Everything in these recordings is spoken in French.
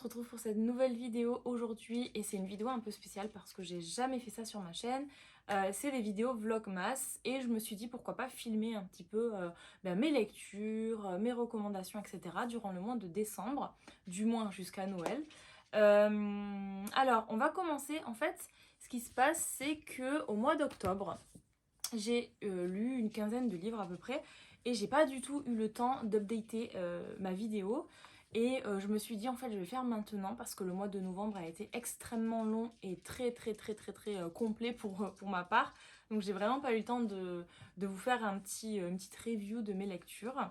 retrouve pour cette nouvelle vidéo aujourd'hui et c'est une vidéo un peu spéciale parce que j'ai jamais fait ça sur ma chaîne. C'est des vidéos vlogmas et je me suis dit pourquoi pas filmer un petit peu mes lectures, mes recommandations, etc. durant le mois de décembre, du moins jusqu'à Noël. Alors on va commencer. En fait, ce qui se passe, c'est que au mois d'octobre, j'ai lu une quinzaine de livres à peu près et j'ai pas du tout eu le temps d'updater ma vidéo. Et je me suis dit en fait je vais faire maintenant parce que le mois de novembre a été extrêmement long et très complet pour ma part. Donc j'ai vraiment pas eu le temps de vous faire une petite review de mes lectures.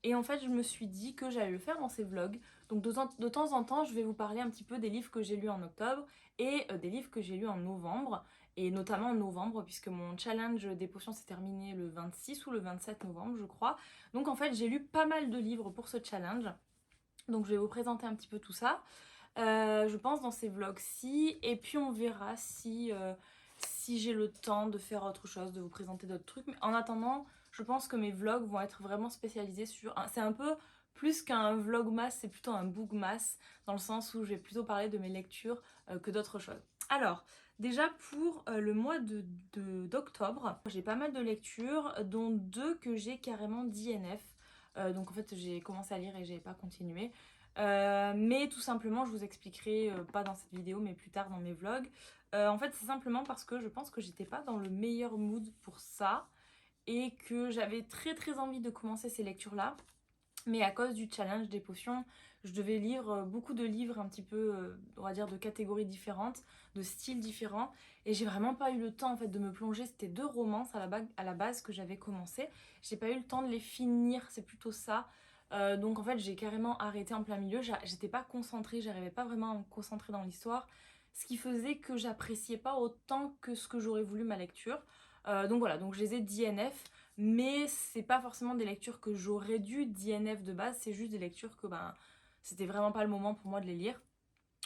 Et en fait je me suis dit que j'allais le faire dans ces vlogs. Donc de temps en temps je vais vous parler un petit peu des livres que j'ai lus en octobre et des livres que j'ai lus en novembre. Et notamment en novembre puisque mon challenge des potions s'est terminé le 26 ou le 27 novembre je crois. Donc en fait j'ai lu pas mal de livres pour ce challenge. Donc je vais vous présenter un petit peu tout ça, je pense dans ces vlogs-ci, et puis on verra si j'ai le temps de faire autre chose, de vous présenter d'autres trucs. Mais en attendant, je pense que mes vlogs vont être vraiment spécialisés sur... C'est un peu plus qu'un vlogmas, c'est plutôt un bookmas, dans le sens où je vais plutôt parler de mes lectures que d'autres choses. Alors, déjà pour le mois d'octobre, j'ai pas mal de lectures, dont deux que j'ai carrément d'INF. Donc en fait j'ai commencé à lire et j'ai pas continué. Mais tout simplement je vous expliquerai, pas dans cette vidéo mais plus tard dans mes vlogs. En fait c'est simplement parce que je pense que j'étais pas dans le meilleur mood pour ça et que j'avais très envie de commencer ces lectures là. Mais à cause du challenge des potions, je devais lire beaucoup de livres un petit peu, on va dire, de catégories différentes, de styles différents. Et j'ai vraiment pas eu le temps en fait de me plonger. C'était deux romances à la base que j'avais commencé. J'ai pas eu le temps de les finir, c'est plutôt ça. Donc en fait j'ai carrément arrêté en plein milieu. J'étais pas concentrée, j'arrivais pas vraiment à me concentrer dans l'histoire. Ce qui faisait que j'appréciais pas autant que ce que j'aurais voulu ma lecture. Donc voilà, donc je les ai d'INF. Mais c'est pas forcément des lectures que j'aurais dû d'INF de base, c'est juste des lectures que c'était vraiment pas le moment pour moi de les lire.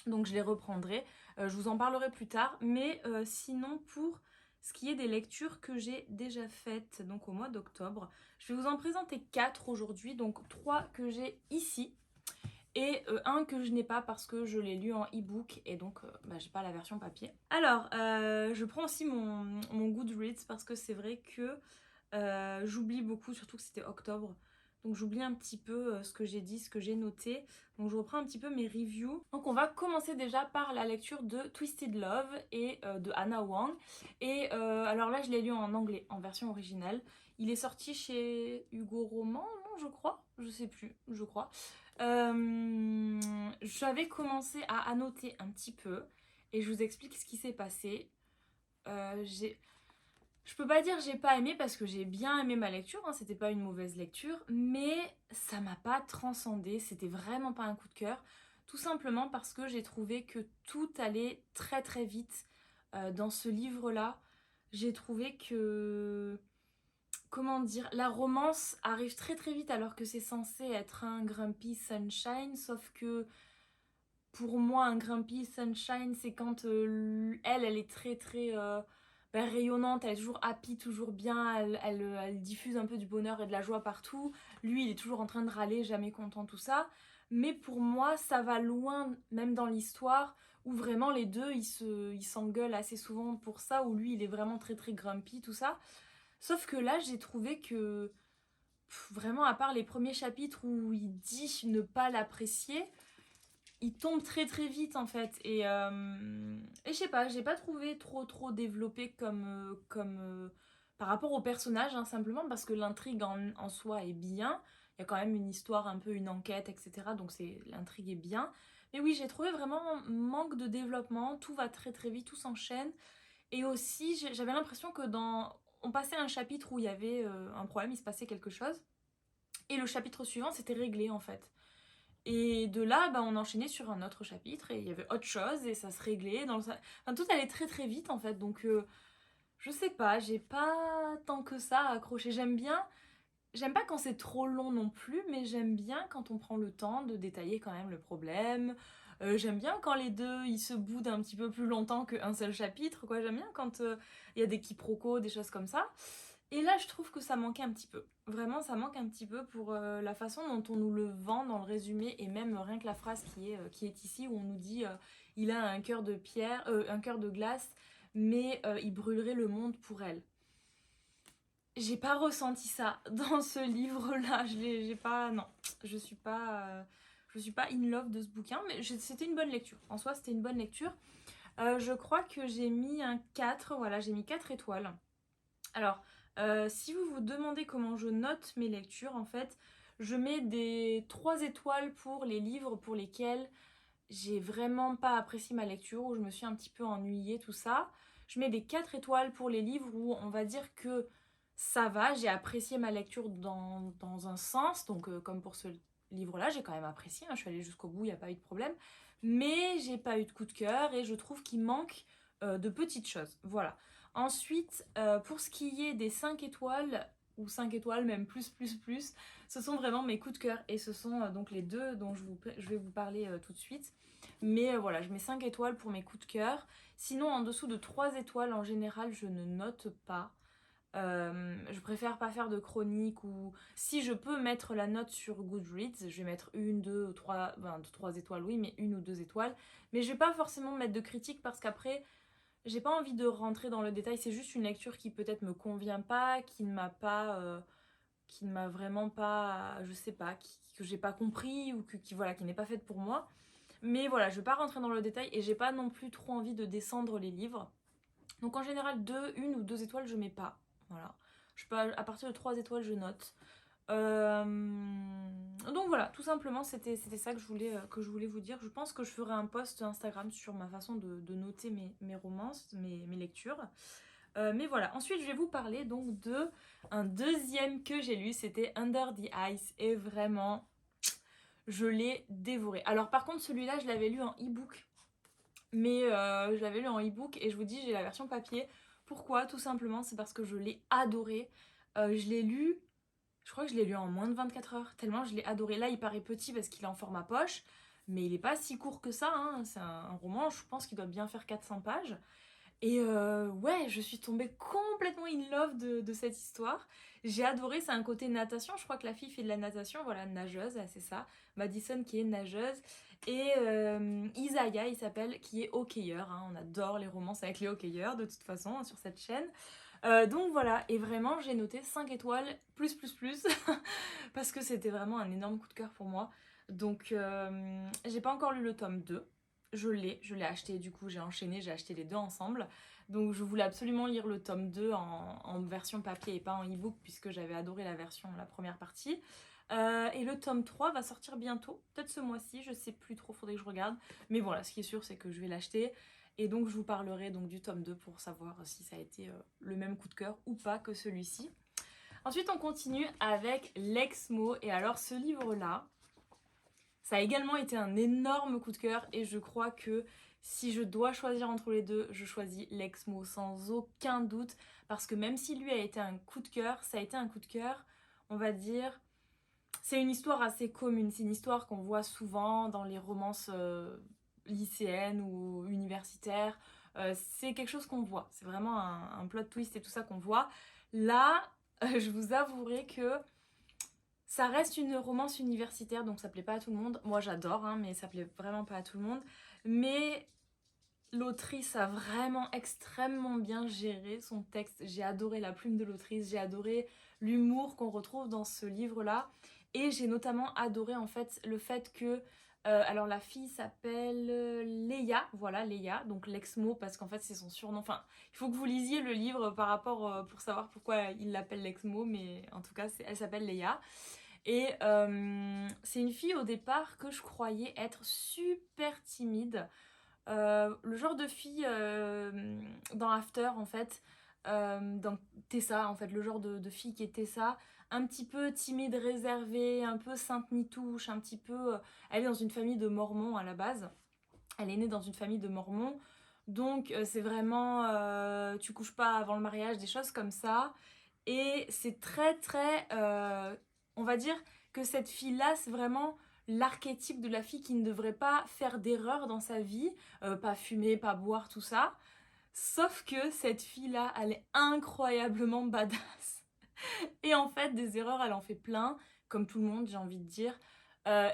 Donc je les reprendrai, je vous en parlerai plus tard. Mais sinon pour ce qui est des lectures que j'ai déjà faites donc au mois d'octobre, je vais vous en présenter 4 aujourd'hui, donc 3 que j'ai ici. Et un que je n'ai pas parce que je l'ai lu en e-book et donc j'ai pas la version papier. Alors, je prends aussi mon Goodreads parce que c'est vrai que j'oublie beaucoup, surtout que c'était octobre. Donc j'oublie un petit peu ce que j'ai dit, ce que j'ai noté. Donc je reprends un petit peu mes reviews. Donc on va commencer déjà par la lecture de Twisted Love et de Hannah Wang. Et alors là je l'ai lu en anglais, en version originale. Il est sorti chez Hugo Roman, non je crois, je sais plus, je crois. J'avais commencé à annoter un petit peu et je vous explique ce qui s'est passé. Je peux pas dire j'ai pas aimé parce que j'ai bien aimé ma lecture, hein, c'était pas une mauvaise lecture, mais ça m'a pas transcendé, c'était vraiment pas un coup de cœur, tout simplement parce que j'ai trouvé que tout allait très vite dans ce livre-là. J'ai trouvé que, comment dire, la romance arrive très vite alors que c'est censé être un Grumpy Sunshine, sauf que pour moi un Grumpy Sunshine c'est quand elle est très rayonnante, elle est toujours happy, toujours bien, elle diffuse un peu du bonheur et de la joie partout. Lui il est toujours en train de râler, jamais content, tout ça. Mais pour moi ça va loin même dans l'histoire où vraiment les deux ils s'engueulent assez souvent pour ça, où lui il est vraiment très grumpy, tout ça. Sauf que là j'ai trouvé que vraiment à part les premiers chapitres où il dit ne pas l'apprécier, il tombe très vite en fait. Et je sais pas, j'ai pas trouvé trop développé par rapport au personnage, hein, simplement parce que l'intrigue en soi est bien. Il y a quand même une histoire, un peu une enquête, etc. Donc l'intrigue est bien. Mais oui, j'ai trouvé vraiment manque de développement. Tout va très vite, tout s'enchaîne. Et aussi, j'avais l'impression que on passait un chapitre où il y avait un problème, il se passait quelque chose. Et le chapitre suivant, c'était réglé en fait. Et de là, on enchaînait sur un autre chapitre et il y avait autre chose et ça se réglait. Enfin, tout allait très vite en fait. Donc, je sais pas, j'ai pas tant que ça à accrocher. J'aime pas quand c'est trop long non plus, mais j'aime bien quand on prend le temps de détailler quand même le problème. J'aime bien quand les deux ils se boudent un petit peu plus longtemps qu'un seul chapitre, quoi. J'aime bien quand il y a des quiproquos, des choses comme ça. Et là, je trouve que ça manquait un petit peu. Vraiment, ça manque un petit peu pour la façon dont on nous le vend dans le résumé et même rien que la phrase qui est ici où on nous dit il a un cœur de pierre, un cœur de glace, mais il brûlerait le monde pour elle. J'ai pas ressenti ça dans ce livre-là. J'ai pas, non, je suis pas in love de ce bouquin, mais c'était une bonne lecture. En soi, c'était une bonne lecture. Je crois que j'ai mis un 4, voilà, j'ai mis 4 étoiles. Alors, si vous vous demandez comment je note mes lectures, en fait, je mets des 3 étoiles pour les livres pour lesquels j'ai vraiment pas apprécié ma lecture, où je me suis un petit peu ennuyée, tout ça. Je mets des 4 étoiles pour les livres où on va dire que ça va, j'ai apprécié ma lecture dans un sens, donc comme pour ce livre-là, j'ai quand même apprécié, hein, je suis allée jusqu'au bout, il n'y a pas eu de problème, mais j'ai pas eu de coup de cœur et je trouve qu'il manque de petites choses, voilà. Ensuite, pour ce qui est des 5 étoiles, ou 5 étoiles, même plus, ce sont vraiment mes coups de cœur et ce sont donc les deux dont je vais vous parler tout de suite. Mais voilà, je mets 5 étoiles pour mes coups de cœur. Sinon, en dessous de 3 étoiles, en général, je ne note pas. Je préfère pas faire de chronique ou si je peux mettre la note sur Goodreads, je vais mettre une, deux ou trois, ben, 3 étoiles oui, mais une ou 2 étoiles. Mais je vais pas forcément mettre de critique parce qu'après, j'ai pas envie de rentrer dans le détail. C'est juste une lecture qui peut-être me convient pas, qui ne m'a vraiment pas, je sais pas, que j'ai pas compris ou voilà, qui n'est pas faite pour moi. Mais voilà, je vais pas rentrer dans le détail et j'ai pas non plus trop envie de descendre les livres. Donc en général, une ou 2 étoiles, je mets pas. Voilà. Je peux, à partir de 3 étoiles, je note. Euh, Donc voilà, tout simplement, c'était ça que je voulais vous dire. Je pense que je ferai un post Instagram sur ma façon de noter mes romances, mes lectures. Mais voilà, ensuite je vais vous parler donc de un deuxième que j'ai lu, c'était Under the Ice. Et vraiment, je l'ai dévoré. Alors par contre, celui-là, je l'avais lu en e-book. Mais je l'avais lu en e-book et je vous dis, j'ai la version papier. Pourquoi? Tout simplement, c'est parce que je l'ai adoré. Je l'ai lu, je crois que je l'ai lu en moins de 24 heures, tellement je l'ai adoré. Là, il paraît petit parce qu'il est en format poche, mais il est pas si court que ça, hein. C'est un roman, je pense qu'il doit bien faire 400 pages. Et ouais, je suis tombée complètement in love de cette histoire. J'ai adoré, c'est un côté natation. Je crois que la fille fait de la natation, voilà, nageuse, c'est ça. Madison qui est nageuse. Et Isaiah, il s'appelle, qui est hockeyeur, hein. On adore les romances avec les hockeyeurs, de toute façon, hein, sur cette chaîne. Donc voilà, et vraiment, j'ai noté 5 étoiles, plus, parce que c'était vraiment un énorme coup de cœur pour moi. Donc, j'ai pas encore lu le tome 2. Je l'ai acheté, du coup j'ai enchaîné, j'ai acheté les deux ensemble. Donc je voulais absolument lire le tome 2 en version papier et pas en e-book puisque j'avais adoré la première partie. Et le tome 3 va sortir bientôt, peut-être ce mois-ci, je sais plus trop, faudrait que je regarde. Mais voilà, ce qui est sûr c'est que je vais l'acheter. Et donc je vous parlerai donc du tome 2 pour savoir si ça a été le même coup de cœur ou pas que celui-ci. Ensuite on continue avec Lexmo. Et alors ce livre-là, ça a également été un énorme coup de cœur et je crois que si je dois choisir entre les deux, je choisis Lexmo sans aucun doute parce que même si lui a été un coup de cœur, ça a été un coup de cœur, on va dire, c'est une histoire assez commune, c'est une histoire qu'on voit souvent dans les romances lycéennes ou universitaires, c'est quelque chose qu'on voit, c'est vraiment un plot twist et tout ça qu'on voit. Là, je vous avouerai que ça reste une romance universitaire, donc ça plaît pas à tout le monde. Moi j'adore, hein, mais ça plaît vraiment pas à tout le monde. Mais l'autrice a vraiment extrêmement bien géré son texte. J'ai adoré la plume de l'autrice, j'ai adoré l'humour qu'on retrouve dans ce livre-là. Et j'ai notamment adoré en fait le fait que... alors la fille s'appelle Leia, voilà Leia, donc Lexmo parce qu'en fait c'est son surnom. Enfin, il faut que vous lisiez le livre par rapport pour savoir pourquoi il l'appelle Lexmo, mais en tout cas elle s'appelle Leia. Et c'est une fille au départ que je croyais être super timide. Le genre de fille dans After en fait, dans Tessa en fait, le genre de fille qui est Tessa, un petit peu timide, réservée, un peu sainte nitouche, un petit peu... elle est dans une famille de mormons à la base. Elle est née dans une famille de mormons. Donc c'est vraiment... tu couches pas avant le mariage, des choses comme ça. Et c'est très on va dire que cette fille-là, c'est vraiment l'archétype de la fille qui ne devrait pas faire d'erreur dans sa vie, pas fumer, pas boire, tout ça. Sauf que cette fille-là, elle est incroyablement badass. Et en fait, des erreurs, elle en fait plein, comme tout le monde, j'ai envie de dire.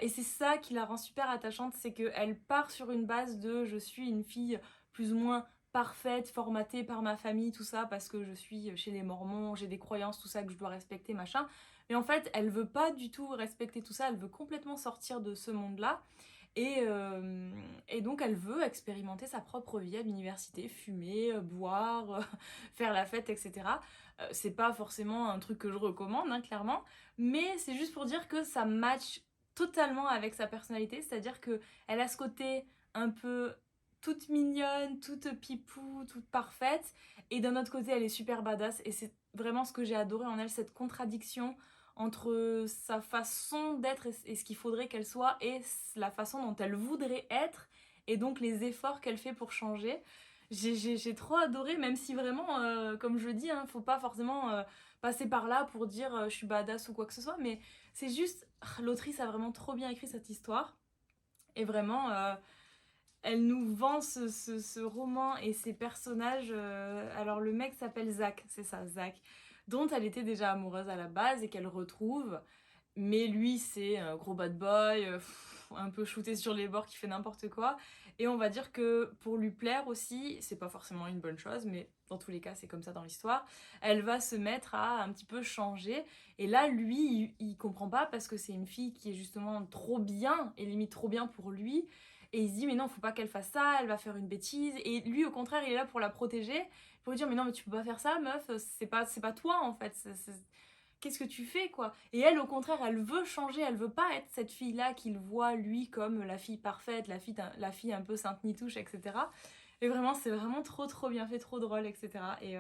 Et c'est ça qui la rend super attachante, c'est qu'elle part sur une base de je suis une fille plus ou moins parfaite, formatée par ma famille, tout ça, parce que je suis chez les Mormons, j'ai des croyances, tout ça que je dois respecter, machin. Mais en fait, elle veut pas du tout respecter tout ça, elle veut complètement sortir de ce monde-là. Et donc elle veut expérimenter sa propre vie à l'université, fumer, boire, faire la fête, etc. C'est pas forcément un truc que je recommande, hein, clairement, mais c'est juste pour dire que ça match totalement avec sa personnalité, c'est-à-dire que elle a ce côté un peu toute mignonne, toute pipou, toute parfaite, et d'un autre côté elle est super badass, et c'est vraiment ce que j'ai adoré en elle, cette contradiction entre sa façon d'être et ce qu'il faudrait qu'elle soit et la façon dont elle voudrait être et donc les efforts qu'elle fait pour changer. J'ai trop adoré, même si vraiment, comme je le dis, hein, faut pas forcément passer par là pour dire je suis badass ou quoi que ce soit, mais c'est juste, l'autrice a vraiment trop bien écrit cette histoire et vraiment, elle nous vend ce roman et ses personnages. Alors le mec s'appelle Zach, c'est ça, Zach, dont elle était déjà amoureuse à la base et qu'elle retrouve. Mais lui, c'est un gros bad boy, un peu shooté sur les bords qui fait n'importe quoi. Et on va dire que pour lui plaire aussi, c'est pas forcément une bonne chose, mais dans tous les cas, c'est comme ça dans l'histoire, elle va se mettre à un petit peu changer. Et là, lui, il comprend pas parce que c'est une fille qui est justement trop bien, et limite trop bien pour lui. Et il se dit, mais non, faut pas qu'elle fasse ça, elle va faire une bêtise. Et lui, au contraire, il est là pour la protéger, pour lui dire, mais non, mais tu peux pas faire ça, meuf, c'est pas toi en fait. Qu'est-ce que tu fais quoi? Et elle au contraire elle veut changer, elle veut pas être cette fille là qu'il voit lui comme la fille parfaite, la fille un peu sainte nitouche, etc. Et vraiment c'est vraiment trop bien fait, trop drôle, etc. Et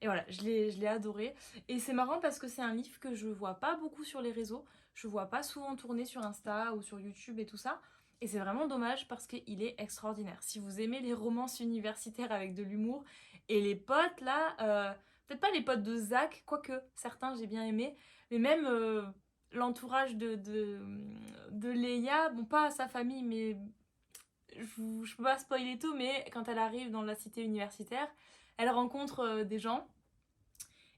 voilà, je l'ai adoré. Et c'est marrant parce que c'est un livre que je vois pas beaucoup sur les réseaux, je vois pas souvent tourner sur Insta ou sur YouTube et tout ça. Et c'est vraiment dommage parce qu'il est extraordinaire. Si vous aimez les romances universitaires avec de l'humour et les potes là, peut-être pas les potes de Zach, quoique certains j'ai bien aimé, mais même l'entourage de Leia, bon pas sa famille, mais je peux pas spoiler tout, mais quand elle arrive dans la cité universitaire, elle rencontre des gens,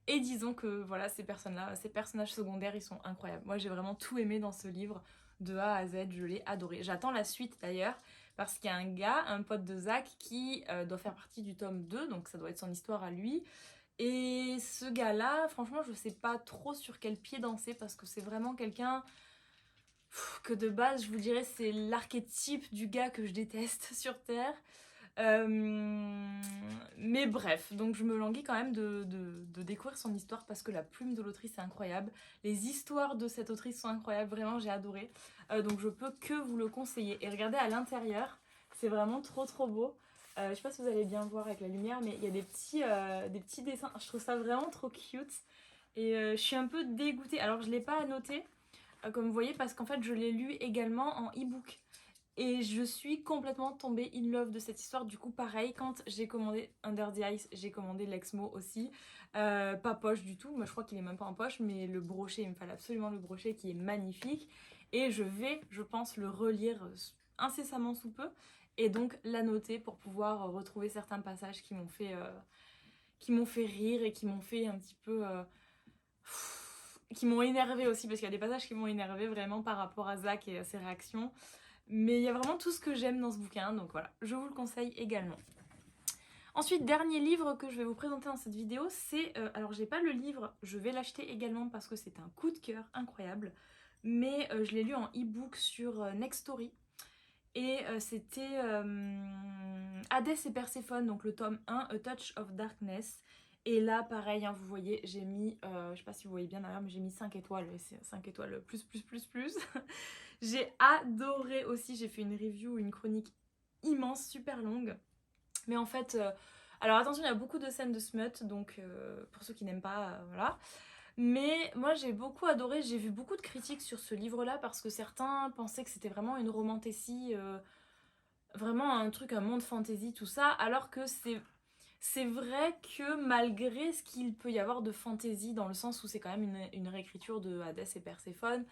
et disons que voilà, ces personnes-là, ces personnages secondaires, ils sont incroyables. Moi j'ai vraiment tout aimé dans ce livre, de A à Z, je l'ai adoré. J'attends la suite d'ailleurs, parce qu'il y a un gars, un pote de Zach, qui doit faire partie du tome 2, donc ça doit être son histoire à lui. Et ce gars-là, franchement, je sais pas trop sur quel pied danser parce que c'est vraiment quelqu'un que de base, je vous dirais, c'est l'archétype du gars que je déteste sur Terre. Mais bref, donc je me languis quand même de découvrir son histoire parce que la plume de l'autrice est incroyable. Les histoires de cette autrice sont incroyables, vraiment j'ai adoré. Donc je peux que vous le conseiller. Et regardez à l'intérieur, c'est vraiment trop beau. Je sais pas si vous allez bien voir avec la lumière, mais il y a des petits dessins. Je trouve ça vraiment trop cute. Et je suis un peu dégoûtée. Alors je l'ai pas annoté, comme vous voyez, parce qu'en fait je l'ai lu également en e-book. Et je suis complètement tombée in love de cette histoire. Du coup, pareil, quand j'ai commandé Under the Ice, j'ai commandé l'Exmo aussi. Pas poche du tout, moi je crois qu'il est même pas en poche, mais le brochet, il me fallait absolument le brochet qui est magnifique. Et je vais, je pense, le relire incessamment sous peu. Et donc l'annoter pour pouvoir retrouver certains passages qui m'ont fait rire et qui m'ont fait un petit peu... qui m'ont énervé aussi, parce qu'il y a des passages qui m'ont énervé vraiment par rapport à Zach et à ses réactions. Mais il y a vraiment tout ce que j'aime dans ce bouquin, donc voilà, je vous le conseille également. Ensuite, dernier livre que je vais vous présenter dans cette vidéo, c'est... alors j'ai pas le livre, je vais l'acheter également parce que c'est un coup de cœur incroyable, mais je l'ai lu en e-book sur Nextory. Et c'était Hadès et Perséphone, donc le tome 1, A Touch of Darkness. Et là, pareil, hein, vous voyez, j'ai mis, je sais pas si vous voyez bien derrière, mais j'ai mis 5 étoiles, et c'est 5 étoiles plus. J'ai adoré aussi, j'ai fait une review, une chronique immense, super longue. Mais en fait, alors attention, il y a beaucoup de scènes de smut, donc pour ceux qui n'aiment pas, voilà. Mais moi j'ai beaucoup adoré, j'ai vu beaucoup de critiques sur ce livre-là parce que certains pensaient que c'était vraiment une romantécie, vraiment un truc, un monde fantasy, tout ça, alors que c'est vrai que malgré ce qu'il peut y avoir de fantasy, dans le sens où c'est quand même une réécriture de Hadès et Perséphone,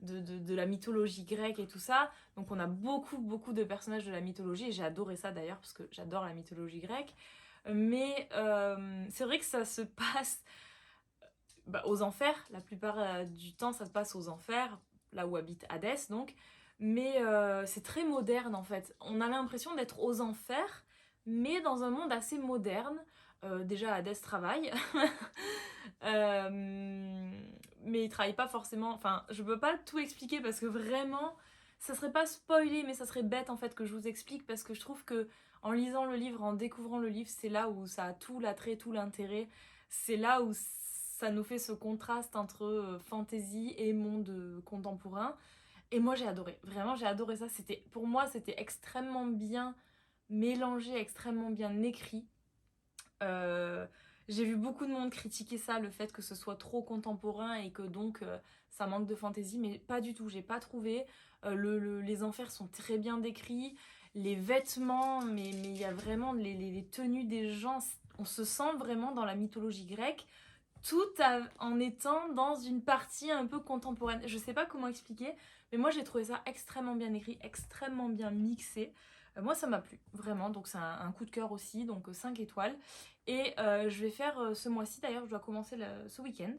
de la mythologie grecque et tout ça, donc on a beaucoup de personnages de la mythologie, et j'ai adoré ça d'ailleurs, parce que j'adore la mythologie grecque, mais c'est vrai que ça se passe aux enfers. La plupart du temps, ça se passe aux enfers, là où habite Hadès, donc. Mais c'est très moderne, en fait. On a l'impression d'être aux enfers, mais dans un monde assez moderne. Déjà, Hadès travaille. Euh, mais il travaille pas forcément... Enfin, je peux pas tout expliquer parce que vraiment... Ça serait pas spoilé, mais ça serait bête, en fait, que je vous explique, parce que je trouve que en lisant le livre, en découvrant le livre, c'est là où ça a tout l'attrait, tout l'intérêt. C'est là où ça nous fait ce contraste entre fantasy et monde contemporain. Et moi j'ai adoré, vraiment j'ai adoré ça. Pour moi c'était extrêmement bien mélangé, extrêmement bien écrit. Euh, j'ai vu beaucoup de monde critiquer ça, le fait que ce soit trop contemporain et que donc ça manque de fantaisie, mais pas du tout, j'ai pas trouvé. Les enfers sont très bien décrits, les vêtements, mais il y a vraiment les tenues des gens, on se sent vraiment dans la mythologie grecque, en étant dans une partie un peu contemporaine. Je sais pas comment expliquer, mais moi j'ai trouvé ça extrêmement bien écrit, extrêmement bien mixé. Moi ça m'a plu, vraiment, donc c'est un coup de cœur aussi, donc 5 étoiles. Et je vais faire ce mois-ci, d'ailleurs je dois commencer ce week-end,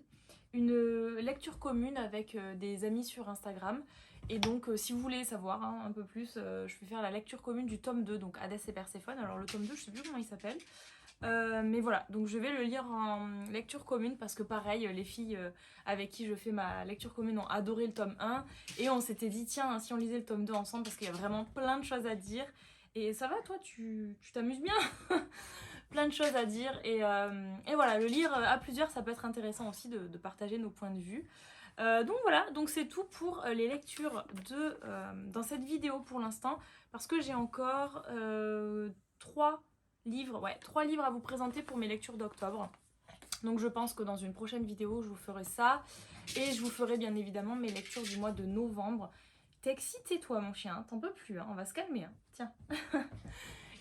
une lecture commune avec des amis sur Instagram. Et donc si vous voulez savoir un peu plus, je vais faire la lecture commune du tome 2, donc Hadès et Perséphone. Alors le tome 2, je sais plus comment il s'appelle. Mais voilà, donc je vais le lire en lecture commune parce que pareil, les filles avec qui je fais ma lecture commune ont adoré le tome 1 et on s'était dit tiens, si on lisait le tome 2 ensemble parce qu'il y a vraiment plein de choses à dire. Et ça va, toi, tu t'amuses bien. Plein de choses à dire et voilà, le lire à plusieurs, ça peut être intéressant aussi de partager nos points de vue. Donc voilà, donc c'est tout pour les lectures dans cette vidéo pour l'instant, parce que j'ai encore 3 livres à vous présenter pour mes lectures d'octobre. Donc je pense que dans une prochaine vidéo, je vous ferai ça. Et je vous ferai bien évidemment mes lectures du mois de novembre. T'es excité toi mon chien, t'en peux plus, hein, on va se calmer. Hein. Tiens.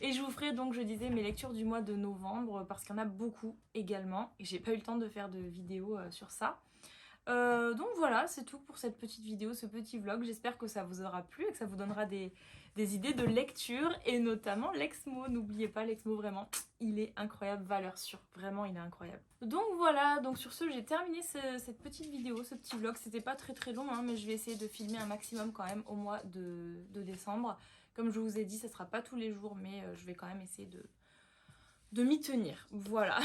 Et je vous ferai donc, je disais, mes lectures du mois de novembre, parce qu'il y en a beaucoup également. Et j'ai pas eu le temps de faire de vidéo sur ça. Donc voilà, c'est tout pour cette petite vidéo, ce petit vlog. J'espère que ça vous aura plu et que ça vous donnera des idées de lecture et notamment l'Exmo. N'oubliez pas l'Exmo, vraiment, il est incroyable, valeur sûre, vraiment il est incroyable. Donc voilà, donc sur ce j'ai terminé cette petite vidéo, ce petit vlog. C'était pas très long, hein, mais je vais essayer de filmer un maximum quand même au mois de décembre. Comme je vous ai dit, ça sera pas tous les jours, mais je vais quand même essayer de m'y tenir, voilà.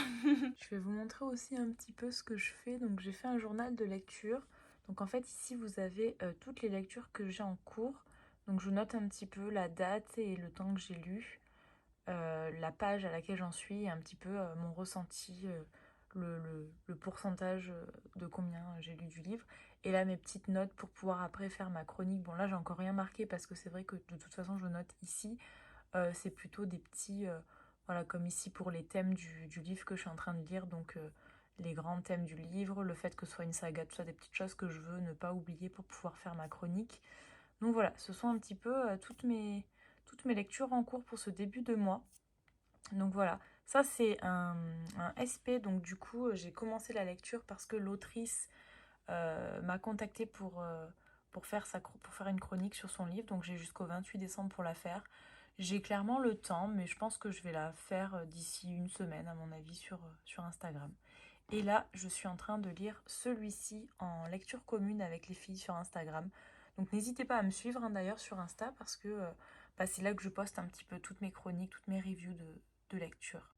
Je vais vous montrer aussi un petit peu ce que je fais. Donc j'ai fait un journal de lecture. Donc en fait ici vous avez toutes les lectures que j'ai en cours. Donc je note un petit peu la date et le temps que j'ai lu, la page à laquelle j'en suis et un petit peu mon ressenti, le pourcentage de combien j'ai lu du livre. Et là mes petites notes pour pouvoir après faire ma chronique. Bon là j'ai encore rien marqué parce que c'est vrai que de toute façon je note ici. C'est plutôt des petits... voilà, comme ici pour les thèmes du livre que je suis en train de lire, donc les grands thèmes du livre, le fait que ce soit une saga, tout ça, des petites choses que je veux ne pas oublier pour pouvoir faire ma chronique. Donc voilà, ce sont un petit peu toutes mes lectures en cours pour ce début de mois. Donc voilà, ça c'est un SP, donc du coup j'ai commencé la lecture parce que l'autrice m'a contactée pour faire une chronique sur son livre, donc j'ai jusqu'au 28 décembre pour la faire. J'ai clairement le temps, mais je pense que je vais la faire d'ici une semaine, à mon avis, sur Instagram. Et là, je suis en train de lire celui-ci en lecture commune avec les filles sur Instagram. Donc n'hésitez pas à me suivre d'ailleurs sur Insta parce que c'est là que je poste un petit peu toutes mes chroniques, toutes mes reviews de lecture.